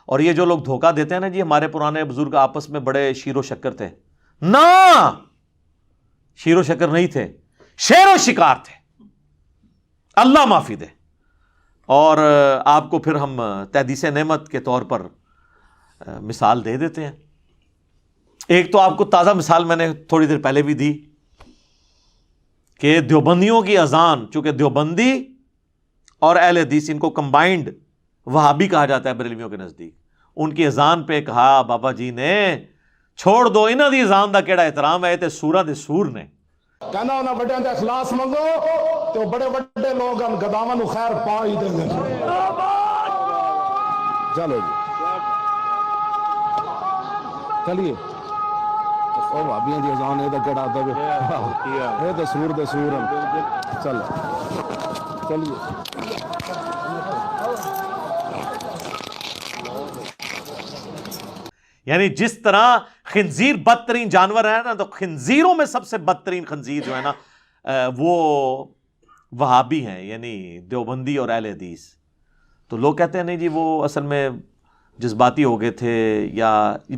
اور یہ جو لوگ دھوکہ دیتے ہیں نا جی ہمارے پرانے بزرگ آپس میں بڑے شیر و شکر تھے، نہ شیر و شکر نہیں تھے، شیر و شکار تھے، اللہ معافی دے۔ اور آپ کو پھر ہم تحدیث نعمت کے طور پر مثال دے دیتے ہیں۔ ایک تو آپ کو تازہ مثال میں نے تھوڑی دیر پہلے بھی دی کہ دیوبندیوں کی اذان، چونکہ دیوبندی اور اہل حدیث ان کو کمبائنڈ وہابی کہا جاتا ہے بریلویوں کے نزدیک، ان کی اذان پہ کہا بابا جی نے چھوڑ دو انہاں دی اذان دا کیڑا احترام ہے، تے سورہ دے سور نے کہنا انہاں بڑیاں دے اخلاص منگو تو بڑے بڑے لوگ ان گداواں نو خیر پا ہی دیں گے۔ چلو جی چلیے، او بھابیاں دی اذان اے دا کیڑا ادب ہے، اے تے سور دے سور ہیں۔ چلو چلیے، یعنی جس طرح خنزیر بدترین جانور ہے نا، تو خنزیروں میں سب سے بدترین خنزیر جو ہے نا وہ وہابی ہیں، یعنی دیوبندی اور اہل حدیث۔ تو لوگ کہتے ہیں نہیں جی وہ اصل میں جذباتی ہو گئے تھے یا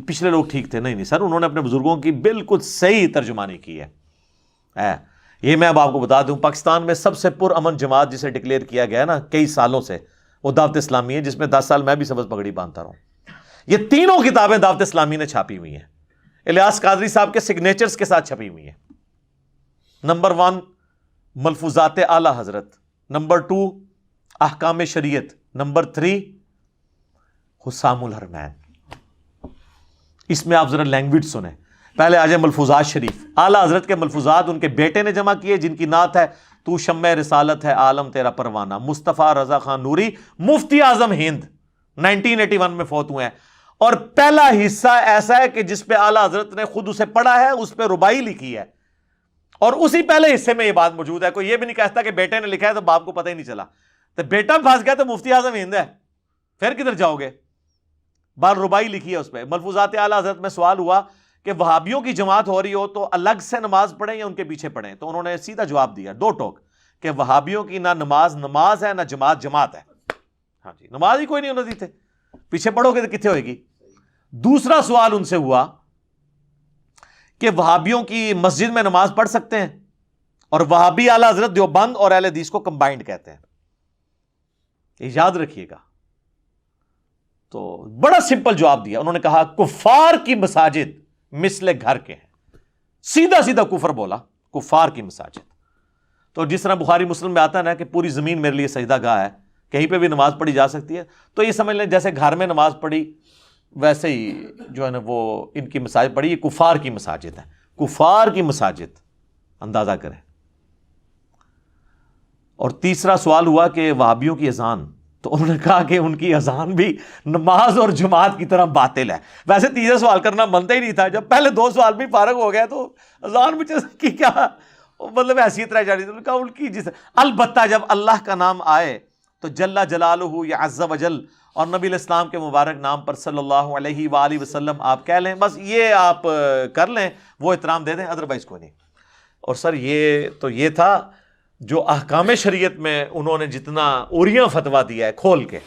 پچھلے لوگ ٹھیک تھے۔ نہیں سر، انہوں نے اپنے بزرگوں کی بالکل صحیح ترجمانی کی ہے۔ یہ میں اب آپ کو بتا دوں، پاکستان میں سب سے پرامن جماعت جسے ڈکلیئر کیا گیا ہے نا کئی سالوں سے، وہ دعوت اسلامی ہے، جس میں 10 سال میں بھی سبز پگڑی باندھتا رہا ہوں۔ یہ تینوں کتابیں دعوت اسلامی نے چھاپی ہوئی ہیں، الیاس قادری صاحب کے سگنیچرز کے ساتھ چھپی ہوئی ہیں۔ نمبر 1 ملفوظات اعلی حضرت، نمبر 2 احکام شریعت، نمبر 3 حسام الحرمین۔ اس میں آپ ذرا لینگویج سنیں۔ پہلے آ جائے ملفوظات شریف، اعلی حضرت کے ملفوظات ان کے بیٹے نے جمع کیے، جن کی نعت ہے تو شمع رسالت ہے عالم تیرا پروانہ، مصطفیٰ رضا خان نوری، مفتی اعظم ہند، 1981 میں فوت ہوئے ہیں۔ اور پہلا حصہ ایسا ہے کہ جس پہ اعلی حضرت نے خود اسے پڑھا ہے، اس پہ ربائی لکھی ہے، اور اسی پہلے حصے میں یہ بات موجود ہے۔ کوئی یہ بھی نہیں کہتا کہ بیٹے نے لکھا ہے تو باپ کو پتہ ہی نہیں چلا، تو بیٹا پھنس گیا تو مفتی اعظم ہند ہے، پھر کدھر جاؤ گے؟ بار ربائی لکھی ہے اس پہ۔ ملفوظات اعلی حضرت میں سوال ہوا کہ وہابیوں کی جماعت ہو رہی ہو تو الگ سے نماز پڑھیں یا ان کے پیچھے پڑھیں، تو انہوں نے سیدھا جواب دیا، 2 ٹوک، کہ وہابیوں کی نہ نماز ہے، نہ جماعت ہے۔ ہاں جی، نماز ہی کوئی نہیں انہوں نے تھے، پیچھے پڑھو گے تو کتنے ہوئے گی؟ دوسرا سوال ان سے ہوا کہ وہابیوں کی مسجد میں نماز پڑھ سکتے ہیں، اور وہابی اعلی حضرت دیوبند اور اہل حدیث کو کمبائنڈ کہتے ہیں، یہ یاد رکھیے گا۔ تو بڑا سمپل جواب دیا، انہوں نے کہا کفار کی مساجد مثل گھر کے ہیں، سیدھا کفر بولا، کفار کی مساجد۔ تو جس طرح بخاری مسلم میں آتا ہے نا کہ پوری زمین میرے لیے سجدہ گاہ ہے، کہیں پہ بھی نماز پڑھی جا سکتی ہے، تو یہ سمجھ لیں جیسے گھر میں نماز پڑھی ویسے ہی جو ہے نا وہ ان کی مساجد پڑھی، یہ کفار کی مساجد ہے، کفار کی مساجد، اندازہ کریں۔ اور تیسرا سوال ہوا کہ وہابیوں کی اذان، تو انہوں نے کہا کہ ان کی اذان بھی نماز اور جماعت کی طرح باطل ہے۔ ویسے تیسرا سوال کرنا بنتا ہی نہیں تھا، جب پہلے 2 سوال بھی فارغ ہو گیا تو اذان بھی کی کیا مطلب حیثیت رہ جانی تھی۔ کہا ان کی البتہ جب اللہ کا نام آئے تو جل جلالہ یا عز وجل اور نبی الاسلام کے مبارک نام پر صلی اللہ علیہ وآلہ وسلم آپ کہہ لیں، بس یہ آپ کر لیں، وہ احترام دے دیں، ادروائز کوئی نہیں۔ اور سر یہ تھا جو احکام شریعت میں انہوں نے جتنا اوریاں فتویٰ دیا ہے کھول کے۔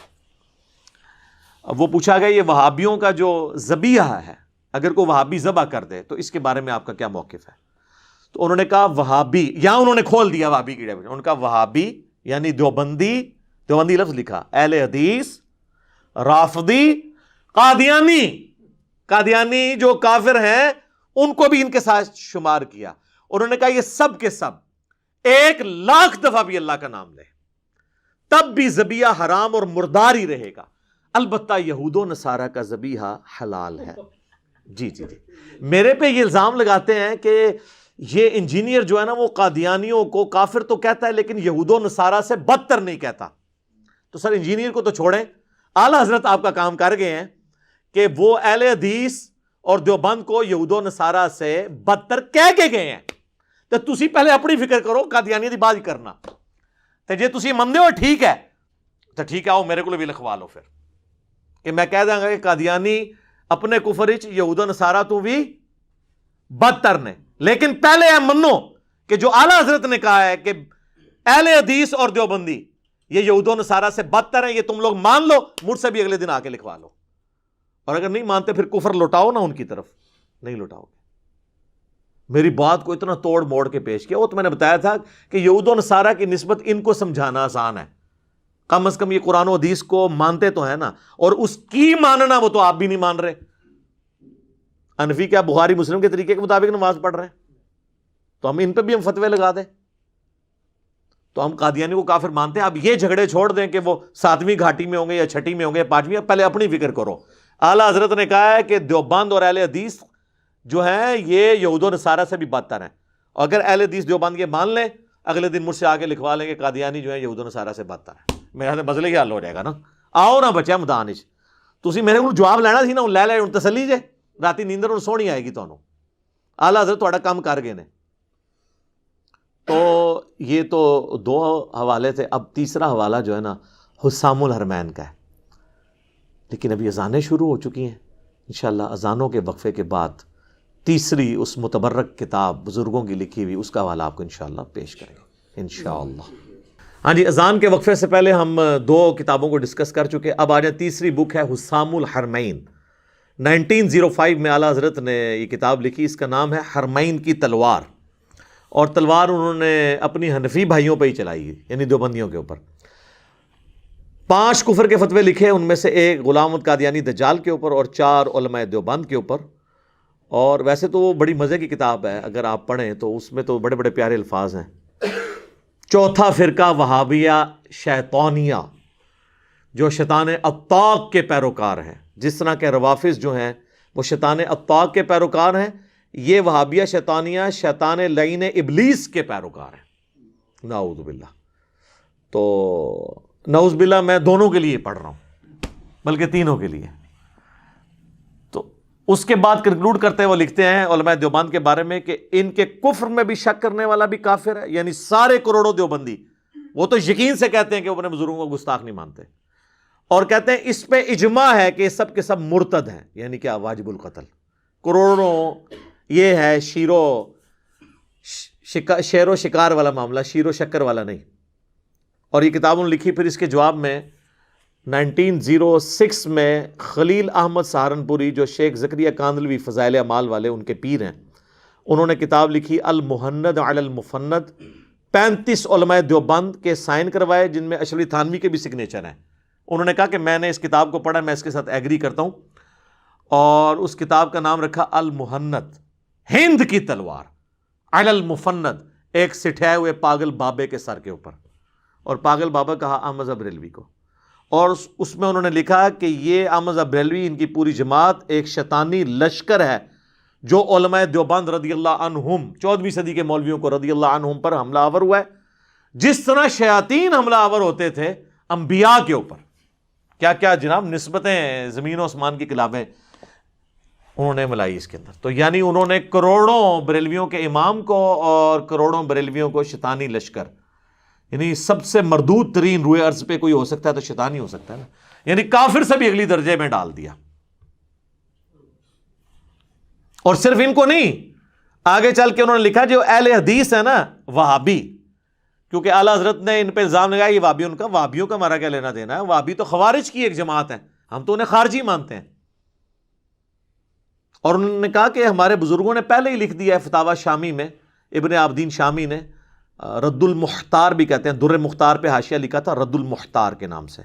اب وہ پوچھا گیا یہ وہابیوں کا جو ذبیحہ ہے، اگر کوئی وہابی ذبح کر دے تو اس کے بارے میں آپ کا کیا موقف ہے؟ تو انہوں نے کہا وہابی، یہاں انہوں نے کھول دیا وہابی کی ڈیفینیشن، انہوں نے کہا وہابی یعنی دیوبندی لفظ لکھا، اہل حدیث، رافضی، قادیانی جو کافر ہیں ان کو بھی ان کے ساتھ شمار کیا۔ انہوں نے کہا یہ سب کے سب 1,00,000 دفعہ بھی اللہ کا نام لے تب بھی ذبیحہ حرام اور مردار ہی رہے گا، البتہ یہود و نصارہ کا ذبیحہ حلال ہے۔ جی میرے پہ یہ الزام لگاتے ہیں کہ یہ انجینئر جو ہے نا وہ قادیانیوں کو کافر تو کہتا ہے لیکن یہود و نصارہ سے بدتر نہیں کہتا۔ تو سر انجینئر کو تو چھوڑیں، اعلیٰ حضرت آپ کا کام کر گئے ہیں کہ وہ اہل حدیث اور دیوبند کو یہود و نصارہ سے بدتر کہہ کے گئے ہیں۔ تو تسی پہلے اپنی فکر کرو، قادیانی دی بات کرنا تو جے تسی مندے ہو ٹھیک ہے تو ٹھیک ہے، آؤ میرے کو بھی لکھوا لو پھر کہ میں کہہ دوں گا کہ قادیانی اپنے کفر وچ یہود و نصارہ تو بھی بدتر نے، لیکن پہلے منو کہ جو اعلیٰ حضرت نے کہا ہے کہ اہل حدیث اور دیوبندی یہ یہود و نصارہ سے بدتر ہیں، یہ تم لوگ مان لو، مجھ سے بھی اگلے دن آ کے لکھوا لو۔ اور اگر نہیں مانتے پھر کفر لوٹاؤ نا ان کی طرف، نہیں لوٹاؤ گے۔ میری بات کو اتنا توڑ موڑ کے پیش کیا، وہ تو میں نے بتایا تھا کہ یہود و نصارہ کی نسبت ان کو سمجھانا آسان ہے، کم از کم یہ قرآن و حدیث کو مانتے تو ہیں نا، اور اس کی ماننا وہ تو آپ بھی نہیں مان رہے۔ حنفی کیا بخاری مسلم کے طریقے کے مطابق نماز پڑھ رہے ہیں، تو ہم ان پہ بھی ہم فتوے لگا دیں؟ تو ہم قادیانی کو کافر مانتے ہیں۔ اب یہ جھگڑے چھوڑ دیں کہ وہ 7ویں گھاٹی میں ہوں گے یا 6ٹی میں ہوں گے یا 5ویں، پہلے اپنی فکر کرو۔ اعلیٰ حضرت نے کہا ہے کہ دیوبند اور اہل حدیث جو ہیں یہ یہود و نصارہ سے بھی بدتر ہیں، اور اگر اہل حدیث دیوبند یہ مان لیں، اگلے دن مجھ سے آ کے لکھوا لیں کہ قادیانی جو ہے یہود و نصارہ سے بدتر ہے، میرا مسئلہ ہی حل ہو جائے گا نا۔ آؤ نا بچہ میدان وچ، تسی میرے کو جواب لینا سی نا، لے لے، تسلی جے، راتی نیندر ہن سونی آئے گی تانوں۔ اعلیٰ حضرت تہاڈا کام کر گئے نے۔ تو یہ تو 2 حوالے تھے، اب تیسرا حوالہ جو ہے نا حسام الحرمین کا ہے، لیکن ابھی اذانیں شروع ہو چکی ہیں، انشاءاللہ اذانوں کے وقفے کے بعد تیسری اس متبرک کتاب بزرگوں کی لکھی ہوئی اس کا حوالہ آپ کو انشاءاللہ پیش کریں گے انشاءاللہ۔ ہاں جی، اذان کے وقفے سے پہلے ہم 2 کتابوں کو ڈسکس کر چکے، اب آ جائیں تیسری بک ہے حسام الحرمین۔ 1905 میں اعلیٰ حضرت نے یہ کتاب لکھی، اس کا نام ہے حرمین کی تلوار، اور تلوار انہوں نے اپنی حنفی بھائیوں پہ ہی چلائی، یعنی دیوبندیوں کے اوپر۔ 5 کفر کے فتوے لکھے، ان میں سے 1 غلام احمد قادیانی دجال کے اوپر اور 4 علماء دیوبند کے اوپر۔ اور ویسے تو وہ بڑی مزے کی کتاب ہے، اگر آپ پڑھیں تو اس میں تو بڑے بڑے پیارے الفاظ ہیں۔ 4تھا فرقہ وہابیہ شیطانیہ، جو شیطان اطاق کے پیروکار ہیں، جس طرح کے روافظ جو ہیں وہ شیطان اطاق کے پیروکار ہیں، یہ وہابیہ شیطانیہ شیطان لعین ابلیس کے پیروکار ہیں، نعوذ باللہ۔ تو نعوذ باللہ میں دونوں کے لیے پڑھ رہا ہوں، بلکہ تینوں کے لیے۔ تو اس کے بعد کنکلوڈ کرتے ہیں، وہ لکھتے ہیں علماء دیوبند کے بارے میں کہ ان کے کفر میں بھی شک کرنے والا بھی کافر ہے، یعنی سارے کروڑوں دیوبندی وہ تو یقین سے کہتے ہیں کہ وہ اپنے بزرگوں کو گستاخ نہیں مانتے، اور کہتے ہیں اس پہ اجماع ہے کہ سب کے سب مرتد ہیں، یعنی کیا واجب القتل۔ کروڑوں یہ ہے شیر و شکار والا معاملہ، شیر و شکر والا نہیں۔ اور یہ کتاب انہوں نے لکھی، پھر اس کے جواب میں 1906 میں خلیل احمد سہارنپوری، جو شیخ زکریا کاندلوی فضائل اعمال والے ان کے پیر ہیں، انہوں نے کتاب لکھی المحند علی المفند۔ 35 علماء دیوبند کے سائن کروائے، جن میں اشرف تھانوی کے بھی سگنیچر ہیں۔ انہوں نے کہا کہ میں نے اس کتاب کو پڑھا، میں اس کے ساتھ ایگری کرتا ہوں، اور اس کتاب کا نام رکھا المحند، ہند کی تلوار، علی المفند، ایک سٹھائے ہوئے پاگل بابے کے سر کے اوپر، اور پاگل بابا کہا احمد بریلوی کو۔ اور اس میں انہوں نے لکھا کہ یہ احمد بریلوی، ان کی پوری جماعت ایک شیطانی لشکر ہے جو علماء دیوبند رضی اللہ عنہم، 14ویں صدی کے مولویوں کو رضی اللہ عنہم پر حملہ آور ہوا ہے، جس طرح شیاطین حملہ آور ہوتے تھے انبیاء کے اوپر۔ کیا کیا جناب نسبتیں زمین و آسمان کی کتابیں انہوں نے ملائی اس کے اندر۔ تو یعنی انہوں نے کروڑوں بریلویوں کے امام کو اور کروڑوں بریلویوں کو شیطانی لشکر، یعنی سب سے مردود ترین روئے ارض پہ کوئی ہو سکتا ہے تو شیطانی ہو سکتا ہے نا، یعنی کافر سے بھی اگلی درجے میں ڈال دیا۔ اور صرف ان کو نہیں، آگے چل کے انہوں نے لکھا جو اہل حدیث ہے نا وہابی، کیونکہ اعلیٰ حضرت نے ان پہ الزام لگایا یہ وہابی، ان کا وہابیوں کا ہمارا کیا لینا دینا ہے، وہابی تو خوارج کی ایک جماعت ہے، ہم تو انہیں خارجی مانتے ہیں۔ اور انہوں نے کہا کہ ہمارے بزرگوں نے پہلے ہی لکھ دیا ہے، فتاوی شامی میں ابن عابدین شامی نے رد المختار بھی کہتے ہیں، در مختار پہ حاشیہ لکھا تھا رد المختار کے نام سے،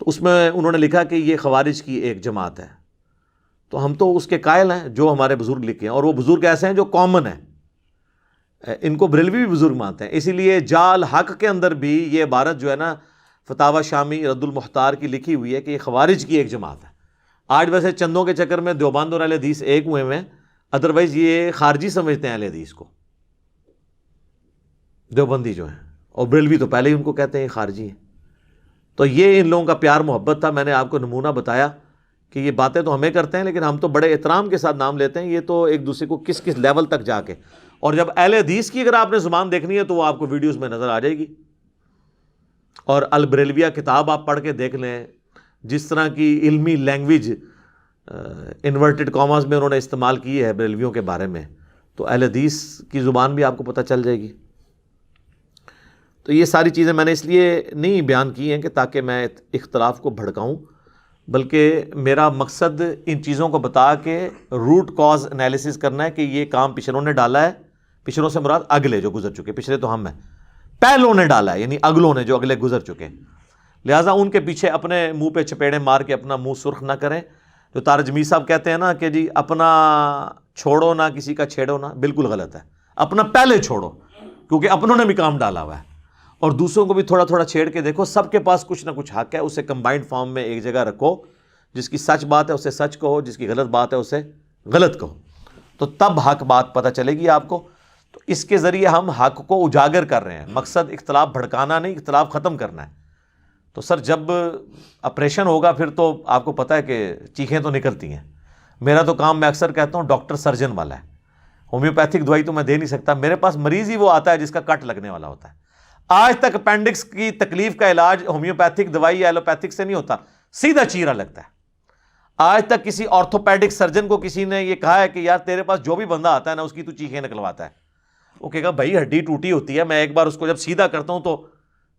تو اس میں انہوں نے لکھا کہ یہ خوارج کی ایک جماعت ہے۔ تو ہم تو اس کے قائل ہیں جو ہمارے بزرگ لکھے ہیں، اور وہ بزرگ ایسے ہیں جو کامن ہیں، ان کو بریلوی بھی بزرگ مانتے ہیں۔ اسی لیے جال حق کے اندر بھی یہ عبارت جو ہے نا فتاوی شامی رد المختار کی لکھی ہوئی ہے کہ یہ خوارج کی ایک جماعت ہے۔ آج ویسے چندوں کے چکر میں دیوبند اور اہل حدیث ایک ہوئے ہیں، ادروائز یہ خارجی سمجھتے ہیں اہل حدیث کو، دیوبندی جو ہیں، اور بریلوی تو پہلے ہی ان کو کہتے ہیں خارجی ہیں۔ تو یہ ان لوگوں کا پیار محبت تھا۔ میں نے آپ کو نمونہ بتایا کہ یہ باتیں تو ہمیں کرتے ہیں، لیکن ہم تو بڑے احترام کے ساتھ نام لیتے ہیں، یہ تو ایک دوسرے کو کس کس لیول تک جا کے۔ اور جب اہل حدیث کی اگر آپ نے زبان دیکھنی ہے تو وہ آپ کو ویڈیوز میں نظر آ جائے گی، اور البریلویہ کتاب آپ پڑھ کے دیکھ لیں، جس طرح کی علمی لینگویج انورٹڈ کاماز میں انہوں نے استعمال کی ہے بریلویوں کے بارے میں، تو اہل حدیث کی زبان بھی آپ کو پتہ چل جائے گی۔ تو یہ ساری چیزیں میں نے اس لیے نہیں بیان کی ہیں کہ تاکہ میں اختلاف کو بھڑکاؤں، بلکہ میرا مقصد ان چیزوں کو بتا کے روٹ کاز انالیسس کرنا ہے کہ یہ کام پچھلوں نے ڈالا ہے. پچھلوں سے مراد اگلے جو گزر چکے, پچھلے تو ہم ہیں, پہلوں نے ڈالا ہے یعنی اگلوں نے جو اگلے گزر چکے. لہٰذا ان کے پیچھے اپنے منہ پہ چپیڑے مار کے اپنا منہ سرخ نہ کریں. جو طارق جمیل صاحب کہتے ہیں نا کہ جی اپنا چھوڑو نہ کسی کا چھیڑو نہ, بالکل غلط ہے. اپنا پہلے چھوڑو, کیونکہ اپنوں نے بھی کام ڈالا ہوا ہے, اور دوسروں کو بھی تھوڑا تھوڑا چھیڑ کے دیکھو. سب کے پاس کچھ نہ کچھ حق ہے, اسے کمبائنڈ فارم میں ایک جگہ رکھو. جس کی سچ بات ہے اسے سچ کہو, جس کی غلط بات ہے اسے غلط کہو, تو تب حق بات پتہ چلے گی آپ کو. تو اس کے ذریعے ہم حق کو اجاگر کر رہے ہیں. مقصد اختلاف بھڑکانا نہیں, اختلاف ختم کرنا ہے. تو سر جب آپریشن ہوگا پھر تو آپ کو پتہ ہے کہ چیخیں تو نکلتی ہیں. میرا تو کام میں اکثر کہتا ہوں ڈاکٹر سرجن والا ہے. ہومیوپیتھک دوائی تو میں دے نہیں سکتا, میرے پاس مریض ہی وہ آتا ہے جس کا کٹ لگنے والا ہوتا ہے. آج تک اپینڈکس کی تکلیف کا علاج ہومیوپیتھک دوائی یا ایلوپیتھک سے نہیں ہوتا, سیدھا چیرا لگتا ہے. آج تک کسی آرتھوپیڈک سرجن کو کسی نے یہ کہا ہے کہ یار تیرے پاس جو بھی بندہ آتا ہے نا اس کی تو چیخیں نکلواتا ہے, وہ کہے گا بھائی ہڈی ٹوٹی ہوتی ہے, میں ایک بار اس کو جب سیدھا کرتا ہوں تو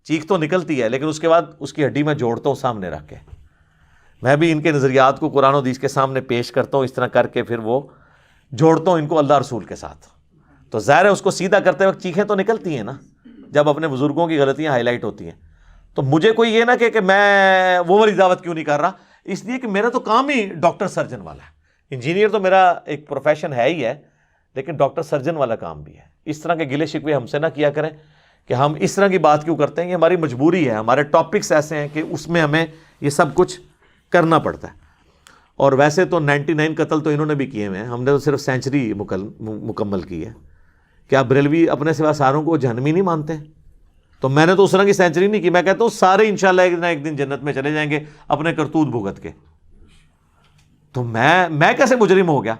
چیخ تو نکلتی ہے, لیکن اس کے بعد اس کی ہڈی میں جوڑتا ہوں سامنے رکھ کے. میں بھی ان کے نظریات کو قرآن و حدیث کے سامنے پیش کرتا ہوں, اس طرح کر کے پھر وہ جوڑتا ہوں ان کو اللہ رسول کے ساتھ. تو ظاہر ہے اس کو سیدھا کرتے وقت چیخیں تو نکلتی ہیں نا, جب اپنے بزرگوں کی غلطیاں ہائی لائٹ ہوتی ہیں. تو مجھے کوئی یہ نہ کہ میں وہ والی دعوت کیوں نہیں کر رہا, اس لیے کہ میرا تو کام ہی ڈاکٹر سرجن والا ہے. انجینئر تو میرا ایک پروفیشن ہے ہی ہے, لیکن ڈاکٹر سرجن والا کام بھی ہے. اس طرح کے گلے شکوے ہم سے نہ کیا کریں کہ ہم اس طرح کی بات کیوں کرتے ہیں. یہ ہماری مجبوری ہے, ہمارے ٹاپکس ایسے ہیں کہ اس میں ہمیں یہ سب کچھ کرنا پڑتا ہے. اور ویسے تو 99 قتل تو انہوں نے بھی کیے ہوئے ہیں, ہم نے تو صرف سینچری مکمل کی ہے. کیا بریلوی اپنے سوا ساروں کو جہنمی نہیں مانتے ہیں؟ تو میں نے تو اس طرح کی سینچری نہیں کی. میں کہتا ہوں سارے انشاءاللہ ایک نہ ایک دن جنت میں چلے جائیں گے اپنے کرتوت بھگت کے. تو میں کیسے مجرم ہو گیا؟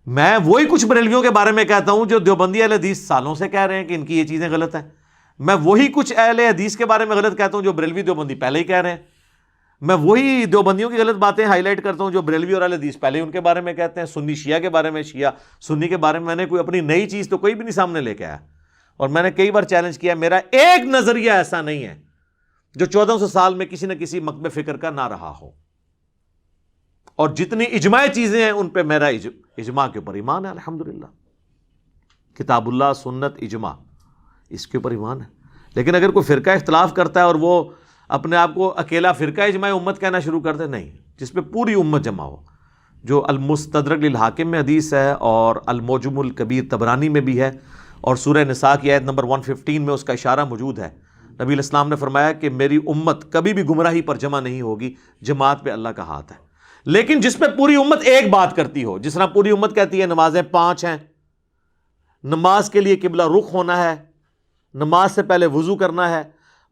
میں وہی کچھ بریلویوں کے بارے میں کہتا ہوں جو دیوبندی اہل حدیث سالوں سے کہہ رہے ہیں کہ ان کی یہ چیزیں غلط ہیں. میں وہی کچھ اہل حدیث کے بارے میں غلط کہتا ہوں جو بریلوی دیوبندی پہلے ہی کہہ رہے ہیں. میں وہی دیوبندیوں کی غلط باتیں ہائی لائٹ کرتا ہوں جو بریلوی اور اہل حدیث پہلے ان کے بارے میں کہتے ہیں. سنی شیعہ کے بارے میں, شیعہ سنی کے بارے میں نے کوئی اپنی نئی چیز تو کوئی بھی نہیں سامنے لے کے آیا. اور میں نے کئی بار چیلنج کیا, میرا ایک نظریہ ایسا نہیں ہے جو 1400 سال میں کسی نہ کسی مکتب فکر کا نہ رہا ہو. اور جتنی اجماعی چیزیں ہیں ان پہ میرا اجماع کے اوپر ایمان ہے الحمدللہ. کتاب اللہ, سنت, اجماع, اس کے اوپر ایمان ہے. لیکن اگر کوئی فرقہ اختلاف کرتا ہے اور وہ اپنے آپ کو اکیلا فرقہ اجماع امت کہنا شروع کر دے, نہیں, جس پہ پوری امت جمع ہو. جو المستدرک للحاکم میں حدیث ہے اور المعجم الکبیر طبرانی میں بھی ہے, اور سورہ نساء کی آیت نمبر 115 میں اس کا اشارہ موجود ہے. نبی علیہ السلام نے فرمایا کہ میری امت کبھی بھی گمراہی پر جمع نہیں ہوگی, جماعت پہ اللہ کا ہاتھ ہے. لیکن جس پہ پوری امت ایک بات کرتی ہو, جس طرح پوری امت کہتی ہے نمازیں 5 ہیں, نماز کے لیے قبلہ رخ ہونا ہے, نماز سے پہلے وضو کرنا ہے,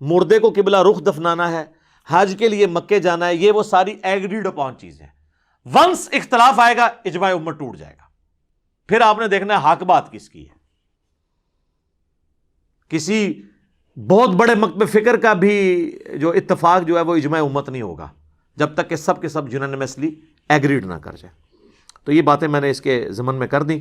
مردے کو قبلہ رخ دفنانا ہے, حج کے لیے مکے جانا ہے, یہ وہ ساری ایگریڈ اپون چیزیں. ونس اختلاف آئے گا اجماع امت ٹوٹ جائے گا. پھر آپ نے دیکھنا ہے حق بات کس کی ہے. کسی بہت بڑے مکتب فکر کا بھی جو اتفاق جو ہے وہ اجماع امت نہیں ہوگا جب تک کہ سب کے سب یونانیمسلی ایگریڈ نہ کر جائے. تو یہ باتیں میں نے اس کے ضمن میں کر دیں.